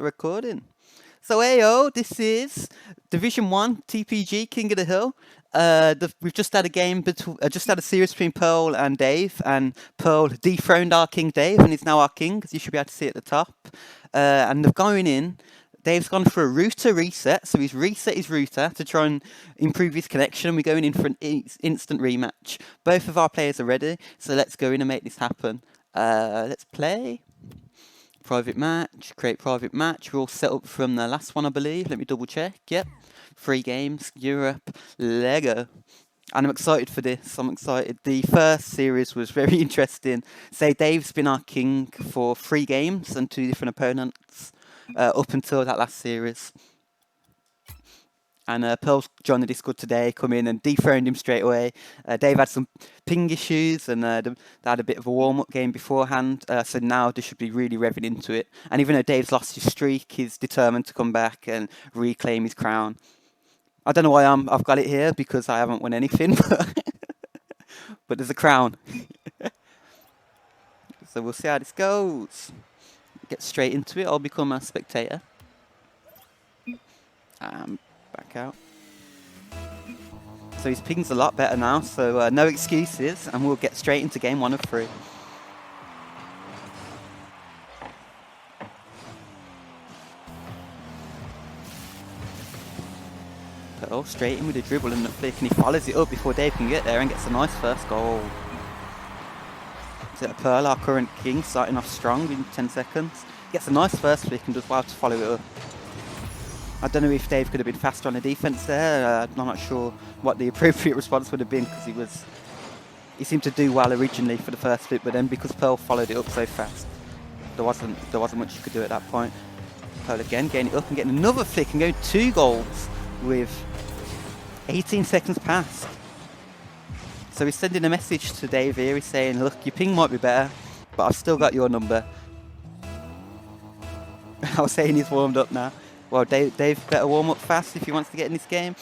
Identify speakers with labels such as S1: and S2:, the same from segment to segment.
S1: the recording. So Ayo, this is Division 1 TPG King of the Hill. We've just had a game between, just had a series between Pearl and Dave, and Pearl dethroned our King Dave, and is now our King, as you should be able to see at the top. And they're going in. Dave's gone for a router reset, so he's reset his router to try and improve his connection. We're going in for an instant rematch. Both of our players are ready, so let's go in and make this happen. Let's play. Private match, create private match. We're all set up from the last one, I believe. Let me double check. Yep. 3 games, Europe, Lego. And I'm excited for this. I'm excited. The first series was very interesting. Say Dave's been our king for 3 games and 2 different opponents up until that last series. And Pearl's joined the Discord today, come in and dethroned him straight away. Dave had some ping issues, and they had a bit of a warm-up game beforehand. So now they should be really revving into it. And even though Dave's lost his streak, he's determined to come back and reclaim his crown. I don't know why I've got it here, because I haven't won anything. But there's a crown. So we'll see how this goes. Get straight into it. I'll become a spectator. Back out. So his ping's a lot better now, so no excuses, and we'll get straight into game 1 of 3. Pearl straight in with a dribble and the flick, and he follows it up before Dave can get there and gets a nice first goal. So Pearl, our current king, starting off strong in 10 seconds. Gets a nice first flick and does well to follow it up. I don't know if Dave could have been faster on the defense there. I'm not sure what the appropriate response would have been, because he seemed to do well originally for the first flip, but then because Pearl followed it up so fast, there wasn't much you could do at that point. Pearl again getting it up and getting another flick and going 2 goals with 18 seconds past. So he's sending a message to Dave here. He's saying, look, your ping might be better, but I've still got your number. I was saying he's warmed up now. Well, Dave better warm up fast if he wants to get in this game.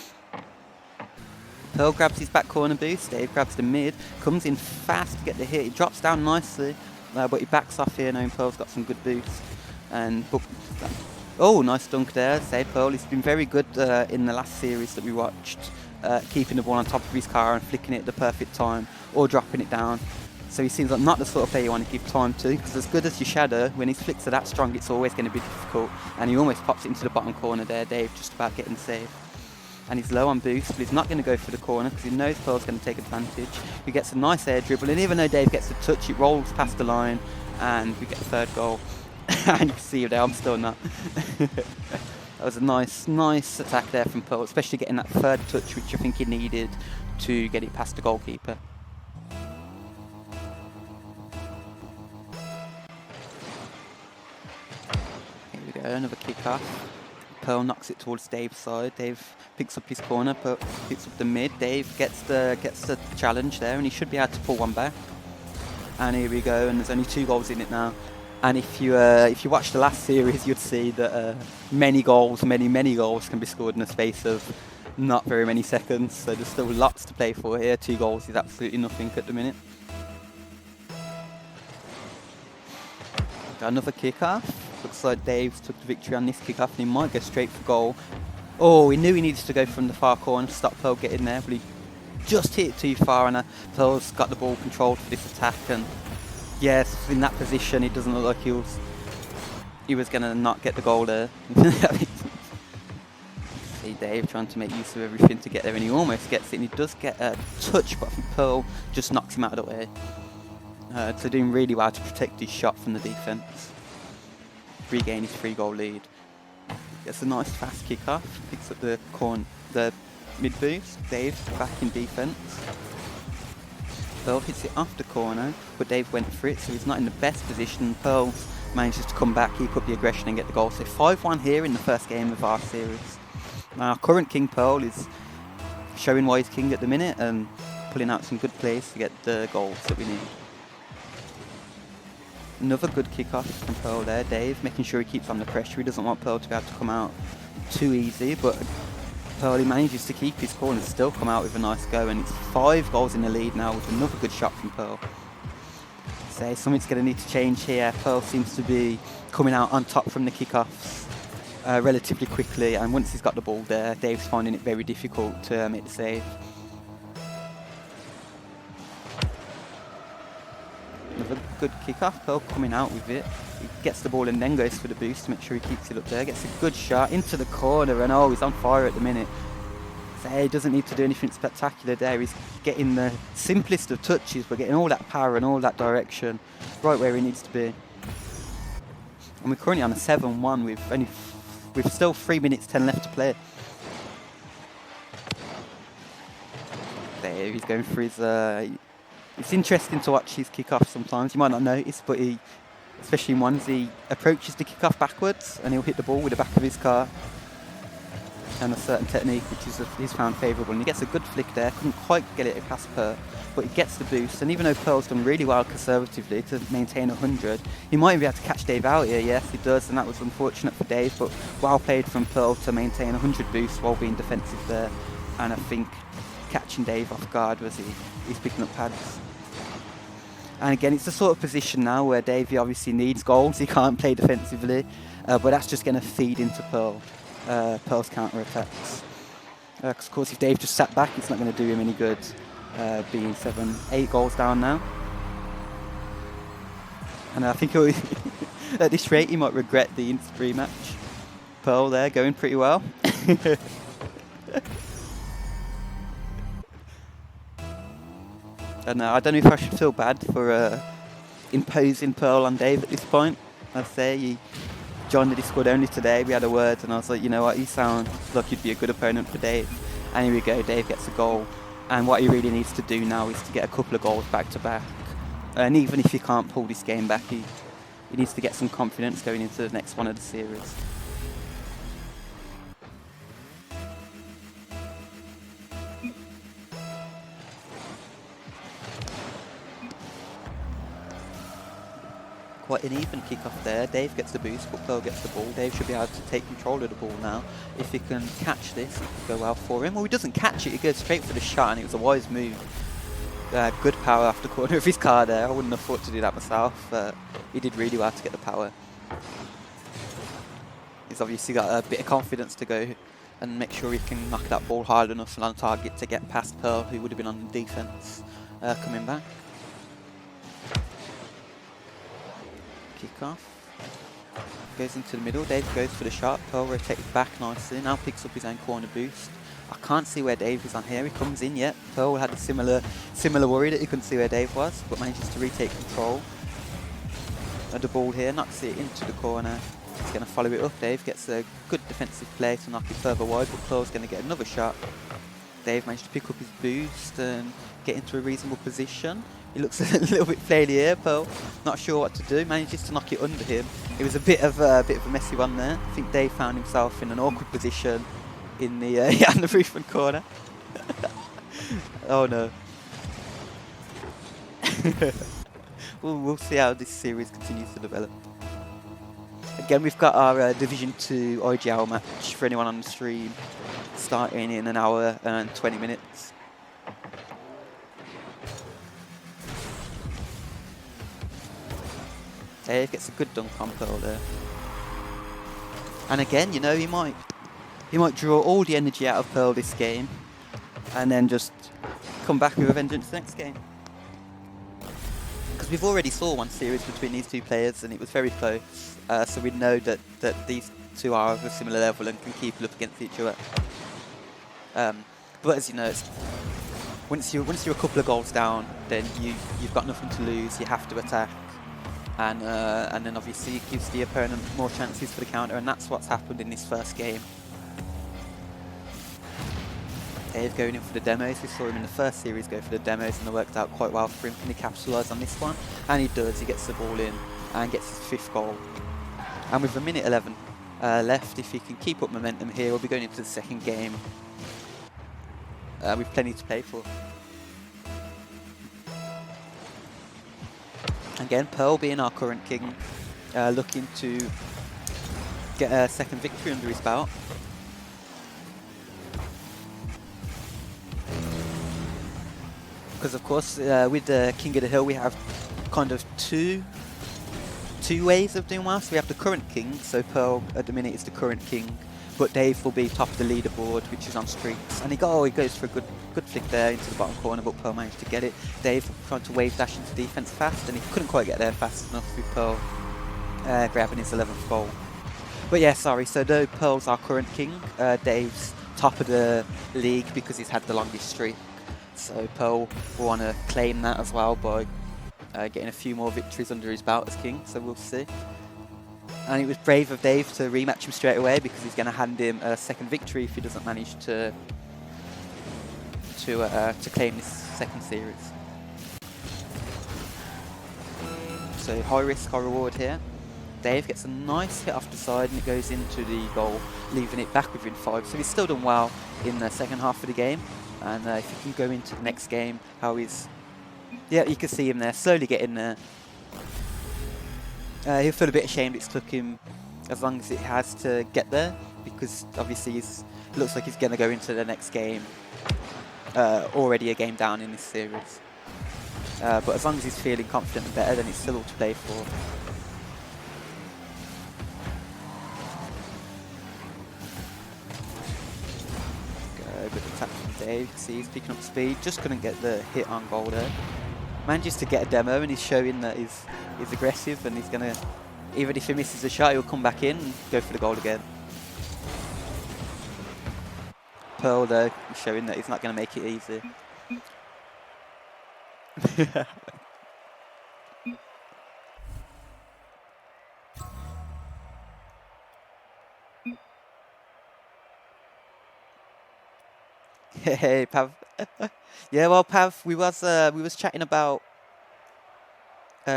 S1: Pearl grabs his back corner boost. Dave grabs the mid. Comes in fast to get the hit. He drops down nicely, but he backs off here knowing Pearl's got some good boost. And oh, nice dunk there. Say Pearl. He's been very good in the last series that we watched, keeping the ball on top of his car and flicking it at the perfect time or dropping it down. So he seems like not the sort of player you want to give time to, because as good as your shadow, when his flicks are that strong, it's always going to be difficult. And he almost pops it into the bottom corner there, Dave, just about getting saved. And he's low on boost, but he's not going to go for the corner because he knows Pearl's going to take advantage. He gets a nice air dribble, and even though Dave gets the touch, it rolls past the line, and we get the 3rd goal. And you can see there, I'm still not. That was a nice attack there from Pearl, especially getting that 3rd touch, which I think he needed to get it past the goalkeeper. Another kick off. Pearl knocks it towards Dave's side. Dave picks up his corner, Pearl picks up the mid. Dave gets the challenge there, and he should be able to pull one back. And here we go, and there's only 2 goals in it now. And if you watch the last series, you'd see that many goals can be scored in the space of not very many seconds. So there's still lots to play for here. 2 goals is absolutely nothing at the minute. Got another kick off. Looks like Dave's took the victory on this kick-off, and he might go straight for goal. Oh, he knew he needed to go from the far corner to stop Pearl getting there, but he just hit it too far, and Pearl's got the ball controlled for this attack. And yes, in that position, it doesn't look like he was going to not get the goal there. See Dave trying to make use of everything to get there, and he almost gets it, and he does get a touch, but I think Pearl just knocks him out of the way. So doing really well to protect his shot from the defence. Regain his 3-goal lead. Gets a nice fast kick off. Picks up the mid boost. Dave's back in defence. Pearl hits it off the corner, but Dave went for it, so he's not in the best position. Pearl manages to come back, keep up the aggression, and get the goal. So 5-1 here in the first game of our series. Now, our current king Pearl is showing why he's king at the minute and pulling out some good plays to get the goals that we need. Another good kick-off from Pearl there. Dave making sure he keeps on the pressure. He doesn't want Pearl to be able to come out too easy, but Pearl, he manages to keep his cool and still come out with a nice go, and it's 5 goals in the lead now with another good shot from Pearl. say something's going to need to change here. Pearl seems to be coming out on top from the kickoffs relatively quickly, and once he's got the ball there, Dave's finding it very difficult to make the save. Another good kickoff. Pearl coming out with it. He gets the ball and then goes for the boost to make sure he keeps it up there. Gets a good shot into the corner, and oh, he's on fire at the minute. So he doesn't need to do anything spectacular there. He's getting the simplest of touches, but getting all that power and all that direction right where he needs to be. And we're currently on a 7-1 with still 3 minutes 10 left to play. There, he's going for his. It's interesting to watch his kickoff sometimes. You might not notice, but especially in ones, he approaches the kickoff backwards and he'll hit the ball with the back of his car. And a certain technique which he's found favourable, and he gets a good flick there. Couldn't quite get it past Pearl, but he gets the boost. And even though Pearl's done really well conservatively to maintain 100, he might even be able to catch Dave out here. Yes, he does, and that was unfortunate for Dave, but well played from Pearl to maintain 100 boost while being defensive there. And I think catching Dave off guard was he's picking up pads. And again, it's the sort of position now where Dave obviously needs goals. He can't play defensively, but that's just going to feed into Pearl. Pearl's counter-attacks. Because of course if Dave just sat back, it's not going to do him any good, being 8 goals down now. And I think at this rate he might regret the instant rematch. Pearl there going pretty well. And I don't know if I should feel bad for imposing Pearl on Dave at this point. I'd say he joined the Discord only today. We had a word, and I was like, you know what, you sound like you'd be a good opponent for Dave. And here we go, Dave gets a goal. And what he really needs to do now is to get a couple of goals back to back. And even if he can't pull this game back, he needs to get some confidence going into the next one of the series. Quite an even kick-off there. Dave gets the boost, but Pearl gets the ball. Dave should be able to take control of the ball now. If he can catch this, it could go well for him. Well, he doesn't catch it. He goes straight for the shot, and it was a wise move. Good power off the corner of his car there. I wouldn't have thought to do that myself. He did really well to get the power. He's obviously got a bit of confidence to go and make sure he can knock that ball hard enough and on target to get past Pearl, who would have been on the defense coming back. Kick off. Goes into the middle. Dave goes for the shot. Pearl rotates back nicely. Now picks up his own corner boost. I can't see where Dave is on here. He comes in yet. Pearl had a similar worry that he couldn't see where Dave was, but manages to retake control of the ball here. Knocks it into the corner. He's going to follow it up. Dave gets a good defensive play to knock it further wide, but Pearl's going to get another shot. Dave managed to pick up his boost and get into a reasonable position. He looks a little bit flaily here, Pearl. Not sure what to do. Manages to knock it under him. It was a bit of a messy one there. I think Dave found himself in an awkward position in the on the roof and corner. Oh no. We'll see how this series continues to develop. Again, we've got our Division 2 IGL match for anyone on the stream starting in an hour and 20 minutes. Dave gets a good dunk on Pearl there. And again, you know, he might draw all the energy out of Pearl this game and then just come back with a vengeance next game. Because we've already saw one series between these two players and it was very close. So we know that these two are of a similar level and can keep it up against each other. But as you know, once you're a couple of goals down, then you've got nothing to lose. You have to attack. And then obviously it gives the opponent more chances for the counter, and that's what's happened in this first game. Dave going in for the demos. We saw him in the first series go for the demos, and it worked out quite well for him. Can he capitalise on this one? And he does. He gets the ball in and gets his 5th goal. And with a minute 11 left, if he can keep up momentum here, we'll be going into the second game with plenty to play for. Again, Pearl being our current king, looking to get a second victory under his belt. Because of course, with the King of the Hill, we have kind of two ways of doing well. So we have the current king, so Pearl at the minute is the current king, but Dave will be top of the leaderboard, which is on streaks. And he goes for a good flick there into the bottom corner, but Pearl managed to get it. Dave tried to wave dash into defense fast, and he couldn't quite get there fast enough with Pearl grabbing his 11th goal. But yeah, sorry, so though Pearl's our current king, Dave's top of the league because he's had the longest streak. So Pearl will want to claim that as well by getting a few more victories under his belt as king, so we'll see. And it was brave of Dave to rematch him straight away because he's going to hand him a second victory if he doesn't manage to claim this second series. So high risk, high reward here. Dave gets a nice hit off the side and it goes into the goal, leaving it back within 5. So he's still done well in the second half of the game. And if you can go into the next game, how he's... Yeah, you can see him there, slowly getting there. He'll feel a bit ashamed it's took him as long as it has to get there, because obviously it looks like he's going to go into the next game already a game down in this series. But as long as he's feeling confident and better, then it's still all to play for. Good attack from Dave. See, he's picking up speed. Just couldn't get the hit on goal there. Manages to get a demo, and he's showing that he's aggressive, and he's gonna, even if he misses a shot, he'll come back in and go for the goal again. Pearl though, is showing that he's not gonna make it easy. Hey, Pav. Yeah, well, Pav, we was chatting about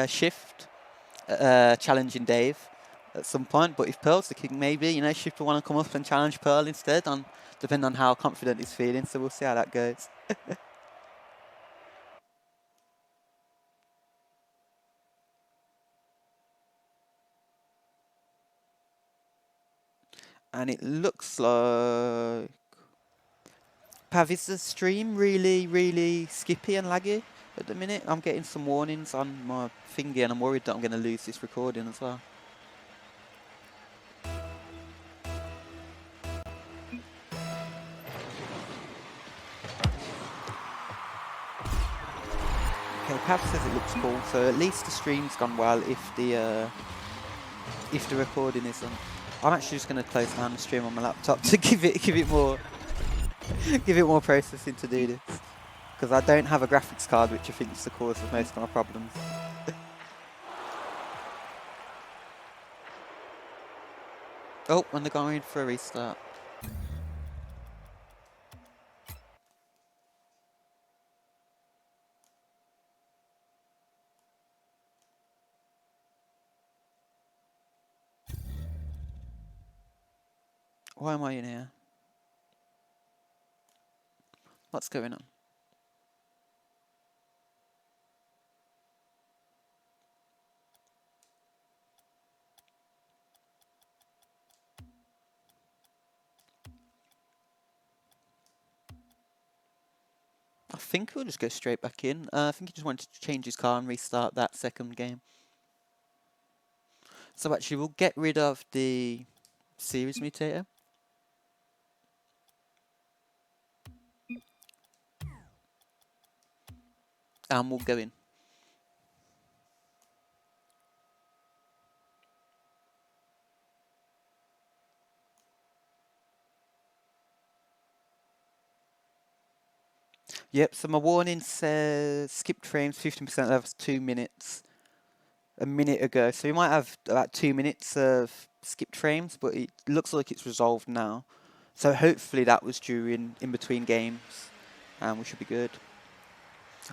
S1: Shift challenging Dave at some point, but if Pearl's the king, maybe, you know, Shift will want to come up and challenge Pearl instead, depending on how confident he's feeling, so we'll see how that goes. And it looks like... Pav, is the stream really skippy and laggy at the minute? I'm getting some warnings on my thingy and I'm worried that I'm going to lose this recording as well. Okay, Pav says it looks cool, so at least the stream's gone well if the recording isn't. I'm actually just going to close down the stream on my laptop to give it more processing to do this, because I don't have a graphics card, which I think is the cause of most of my problems. Oh, and they're going for a restart. Why am I in here? What's going on? I think we'll just go straight back in. I think he just wanted to change his car and restart that second game. So actually, we'll get rid of the series mutator. And we'll go in. Yep, so my warning says skipped frames 15%, that was 2 minutes a minute ago. So we might have about 2 minutes of skipped frames, but it looks like it's resolved now. So hopefully that was during in between games, and we should be good.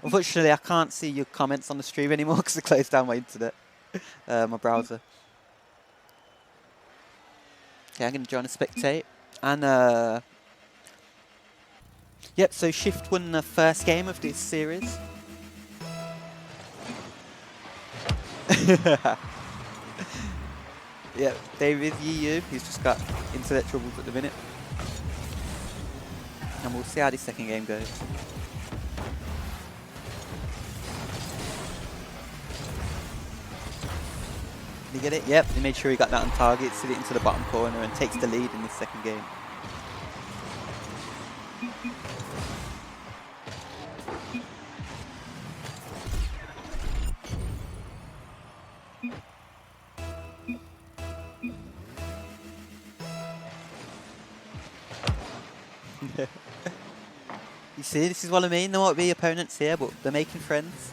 S1: Unfortunately, I can't see your comments on the stream anymore because I closed down my internet, my browser. Okay, I'm going to join a spectate. And, yep, so Shift won the first game of this series. Yep, David EU, he's just got internet troubles at the minute. And we'll see how this second game goes. Did he get it? Yep, he made sure he got that on target, slid it into the bottom corner and takes the lead in this second game. You see, this is what I mean. There might be opponents here, but they're making friends.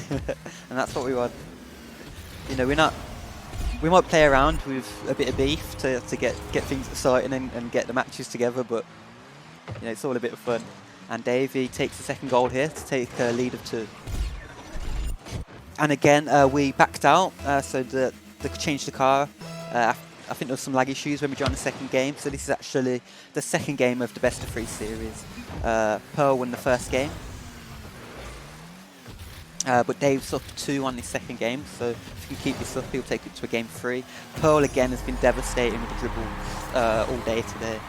S1: And that's what we want. You know, we might play around with a bit of beef to get things exciting and get the matches together, but you know, it's all a bit of fun. And Davey takes the second goal here to take a lead of 2. And again, we backed out, so they changed the car. I think there was some lag issues when we joined the second game, so this is actually the second game of the best of 3 series. Pearl won the first game, but Dave's up 2 on this second game, so if he can keep this up, he'll take it to a game 3. Pearl again has been devastating with the dribbles all day today,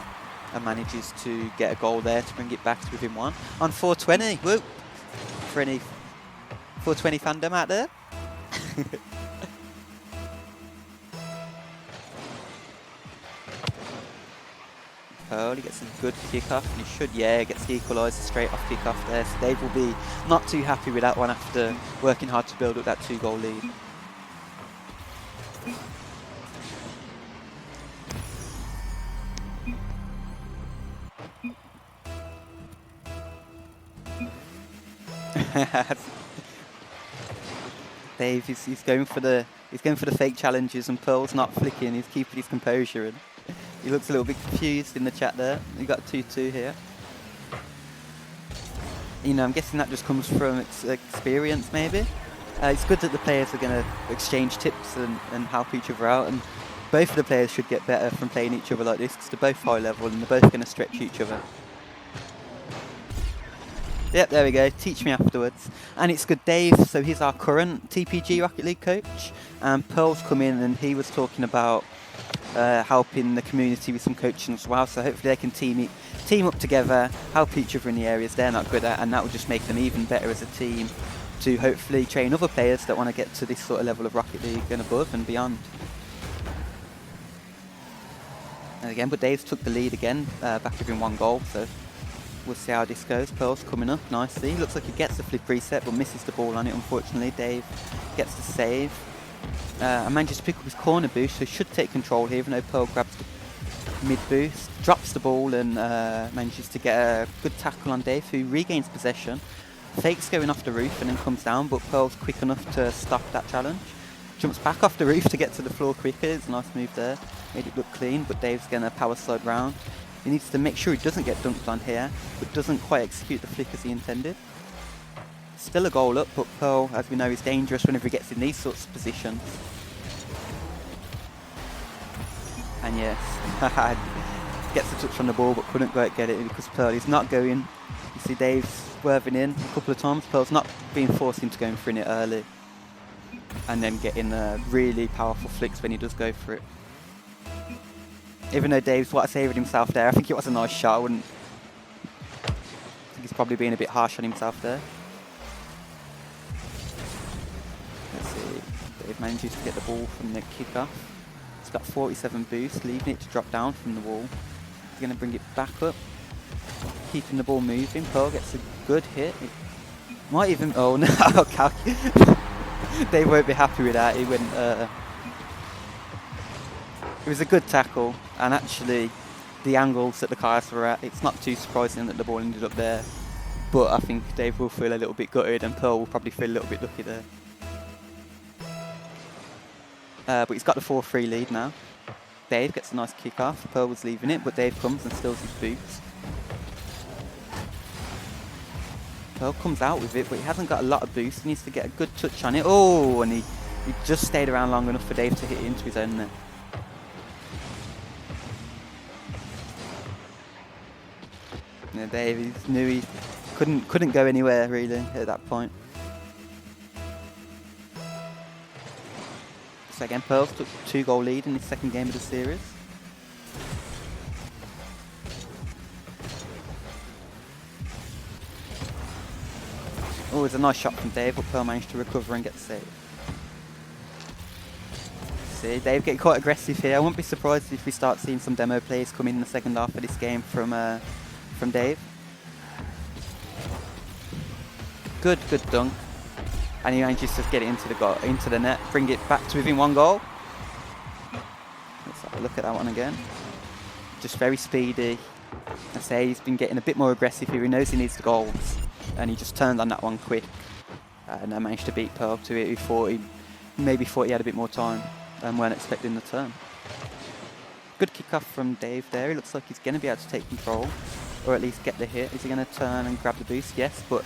S1: and manages to get a goal there to bring it back to within 1 on 420. Whoop! For any 420 fandom out there. Pearl, he gets a good kick-off, and he should, yeah, gets the equaliser straight off kick-off there. So Dave will be not too happy with that one after working hard to build up that 2-goal lead. Dave, he's going for the fake challenges, and Pearl's not flicking. He's keeping his composure, and he looks a little bit confused in the chat there. We got 2-2 here. You know, I'm guessing that just comes from experience, maybe. It's good that the players are going to exchange tips and help each other out, and both of the players should get better from playing each other like this, because they're both high level and they're both going to stretch each other. Yep, there we go. Teach me afterwards. And it's good, Dave. So he's our current TPG Rocket League coach. And Pearl's come in and he was talking about helping the community with some coaching as well. So hopefully they can team up together, help each other in the areas they're not good at, and that will just make them even better as a team to hopefully train other players that want to get to this sort of level of Rocket League and above and beyond. And again, but Dave's took the lead again, back within 1 goal. So we'll see how this goes. Pearl's coming up nicely. Looks like he gets the flip reset, but misses the ball on it, unfortunately. Dave gets the save. And manages to pick up his corner boost, so he should take control here, even though Pearl grabs the mid boost, drops the ball, and manages to get a good tackle on Dave, who regains possession. Fakes going off the roof and then comes down, but Pearl's quick enough to stop that challenge. Jumps back off the roof to get to the floor quicker. It's a nice move there. Made it look clean, but Dave's going to power slide round. He needs to make sure he doesn't get dunked on here, but doesn't quite execute the flick as he intended. Still a goal up, but Pearl, as we know, is dangerous whenever he gets in these sorts of positions. And yes, gets a touch on the ball, but couldn't quite get it because Pearl is not going. You see Dave swerving in a couple of times. Pearl's not being forced into going for it early, and then getting really powerful flicks when he does go for it. Even though Dave's saved himself there, I think it was a nice shot. I think he's probably being a bit harsh on himself there. Let's see. Dave manages to get the ball from the kickoff. He's got 47 boost, leaving it to drop down from the wall. He's going to bring it back up, keeping the ball moving. Pearl gets a good hit. It might even... Oh no, Dave won't be happy with that. He went... It was a good tackle, and actually the angles that the cars were at, it's not too surprising that the ball ended up there. But I think Dave will feel a little bit gutted, and Pearl will probably feel a little bit lucky there. But he's got the 4-3 lead now. Dave gets a nice kick off. Pearl was leaving it, but Dave comes and steals his boots. Pearl comes out with it, but he hasn't got a lot of boost. He needs to get a good touch on it. Oh, and he just stayed around long enough for Dave to hit it into his own net. Yeah, Dave knew he couldn't go anywhere really at that point. So again, Pearl's took 2-goal lead in his second game of the series. Oh, it's a nice shot from Dave, but Pearl managed to recover and get the save. see. Dave getting quite aggressive here. I wouldn't be surprised if we start seeing some demo plays come in the second half of this game from Dave. Good dunk. And he manages to get it into the net, bring it back to within 1 goal. Let's have a look at that one again. Just very speedy. I say he's been getting a bit more aggressive here. He knows he needs the goals, and he just turned on that one quick. And managed to beat Pearl to it. He maybe thought he had a bit more time and weren't expecting the turn. Good kick-off from Dave there. He looks like he's going to be able to take control, or at least get the hit. Is he going to turn and grab the boost? Yes, but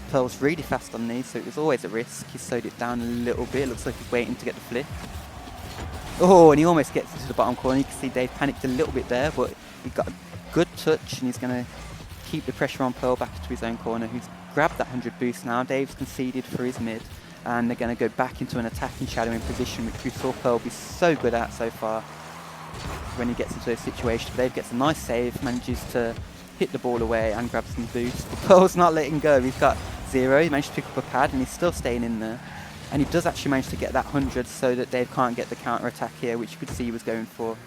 S1: Pearl's really fast on these, so it was always a risk. He slowed it down a little bit. Looks like he's waiting to get the flip. Oh, and he almost gets into the bottom corner. You can see Dave panicked a little bit there, but he got a good touch, and he's going to keep the pressure on Pearl back to his own corner, who's grabbed that 100 boost now. Dave's conceded for his mid, and they're going to go back into an attacking shadowing position, which we saw Pearl be so good at so far when he gets into those situations. But Dave gets a nice save, manages to hit the ball away and grab some boost. But Pearl's not letting go. He's got 0. He managed to pick up a pad, and he's still staying in there. And he does actually manage to get that 100 so that Dave can't get the counter-attack here, which you could see he was going for.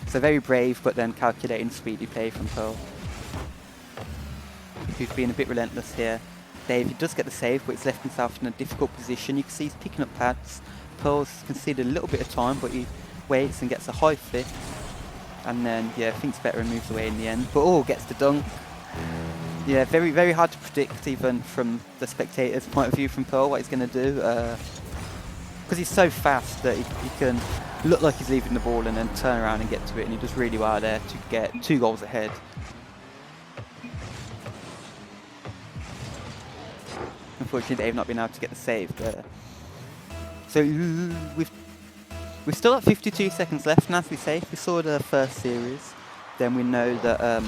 S1: So very brave, but then calculating speedy play from Pearl, who's being a bit relentless here. Dave, he does get the save, but he's left himself in a difficult position. You can see he's picking up pads. Pearl's conceded a little bit of time, but he waits and gets a high flip. And then, yeah, thinks better and moves away in the end. But, oh, gets the dunk. Yeah, very, very hard to predict, even from the spectator's point of view from Pearl, what he's going to do. Because he's so fast that he can look like he's leaving the ball and then turn around and get to it. And he does really well there to get 2 goals ahead. Unfortunately, they've not been able to get the save there. So we've still got 52 seconds left, and as we say, if we saw the first series, then we know that,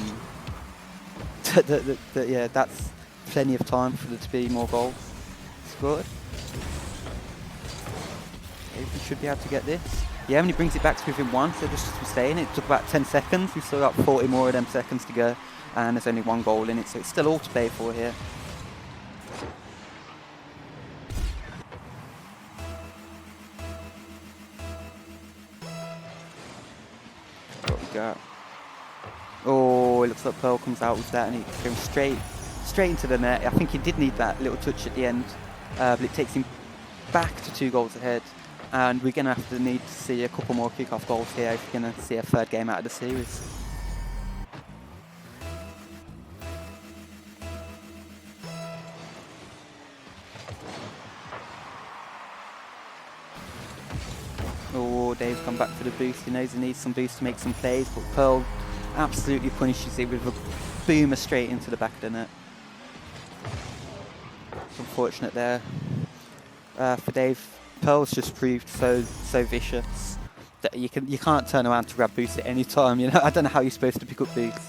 S1: yeah, that's plenty of time for there to be more goals scored. Okay, we should be able to get this. Yeah, and he brings it back to within 1, so just as we're saying, it took about 10 seconds. We've still got 40 more of them seconds to go, and there's only 1 goal in it, so it's still all to play for here. What we got? Oh, it looks like Pearl comes out with that, and he goes straight into the net. I think he did need that little touch at the end, but it takes him back to 2 goals ahead. And we're going to have to need to see a couple more kick-off goals here if we're going to see a 3rd game out of the series. Oh, Dave's come back to the boost. He knows he needs some boost to make some plays, but Pearl absolutely punishes it with a boomer straight into the back of the net. It's unfortunate there for Dave. Pearl's just proved so vicious that you can't turn around to grab boost at any time. You know, I don't know how you're supposed to pick up boost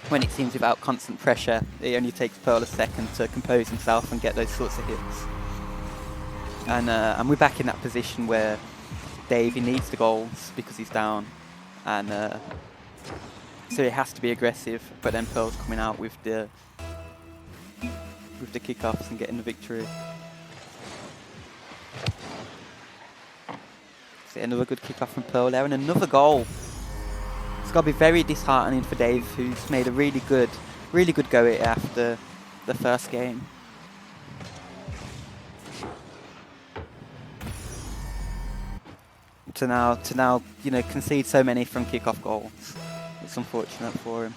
S1: when it seems without constant pressure. It only takes Pearl a second to compose himself and get those sorts of hits. And we're back in that position where Dave, he needs the goals because he's down, and so he has to be aggressive. But then Pearl's coming out with the kickoffs and getting the victory. So another good kickoff from Pearl there, and another goal. It's got to be very disheartening for Dave, who's made a really good go at it after the first game. To now, you know, concede so many from kickoff goals. It's unfortunate for him.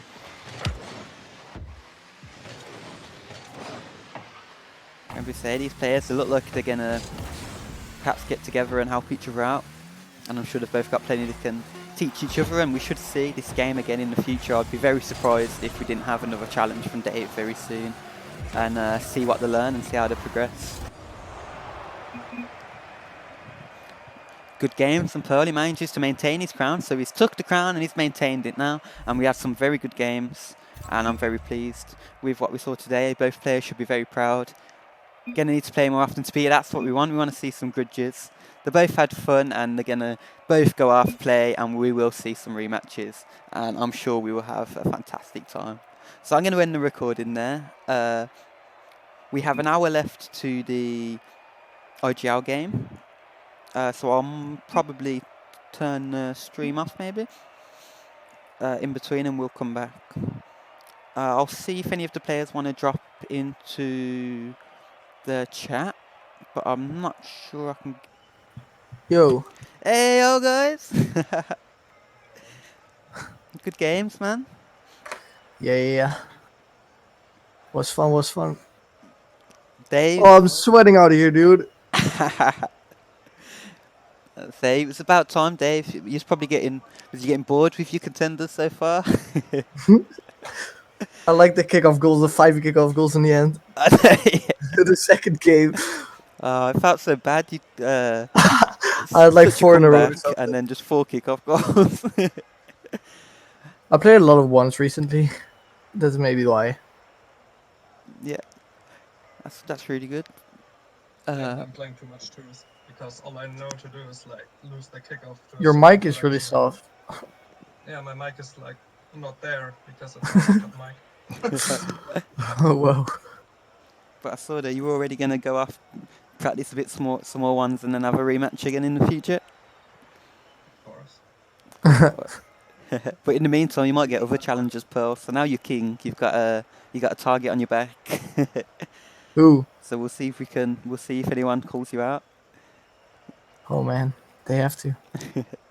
S1: And we say these players, they look like they're gonna perhaps get together and help each other out. And I'm sure they've both got plenty they can teach each other, and we should see this game again in the future. I'd be very surprised if we didn't have another challenge from Dave very soon, and see what they learn and see how they progress. Good games, and Pearl, he manages to maintain his crown, so he's took the crown and he's maintained it now, and we had some very good games, and I'm very pleased with what we saw today. Both players should be very proud. Gonna need to play more often to beat. That's what we want. We want to see some grudges. They both had fun, and they're gonna both go off, play, and we will see some rematches, and I'm sure we will have a fantastic time. So I'm going to end the recording there. We have an hour left to the IGL game, So I'll probably turn the stream off maybe in between, and we'll come back. I'll see if any of the players want to drop into the chat, but I'm not sure I can.
S2: Yo.
S1: Hey, yo, guys! Good games, man.
S2: Yeah. Was fun.
S1: Dave.
S2: Oh, I'm sweating out of here, dude.
S1: Say it was about time, Dave. You're probably was you getting bored with your contenders so far?
S2: I like the kickoff goals, the 5 kickoff goals in the end. The second game.
S1: I felt so bad. You
S2: I had like
S1: such a
S2: 4 in a row or
S1: comeback,
S2: something.
S1: and then just 4 kickoff goals.
S2: I played a lot of ones recently. That's maybe why.
S1: Yeah, that's really good.
S3: I'm playing too much twos because all I know to do is like lose the kickoff. To a
S2: Your
S3: certain
S2: mic is really
S3: direction.
S2: soft.
S3: Yeah, my mic is like not there because it's a backup mic.
S2: Oh, whoa.
S1: But I saw that you were already going to go off, practice a bit some more ones, and then have a rematch again in the future.
S3: Of course.
S1: But in the meantime, you might get other challenges, Pearl. So now you're king. You've got a target on your back.
S2: Ooh.
S1: So we'll see if anyone calls you out.
S2: Oh man, they have to.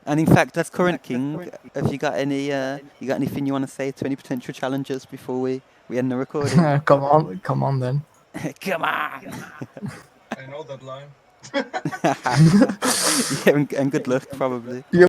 S1: And in fact, as current king, have you got anything you want to say to any potential challengers before we end the recording?
S2: Come on then.
S1: Come on!
S3: I know that line.
S1: Yeah, and good luck, probably.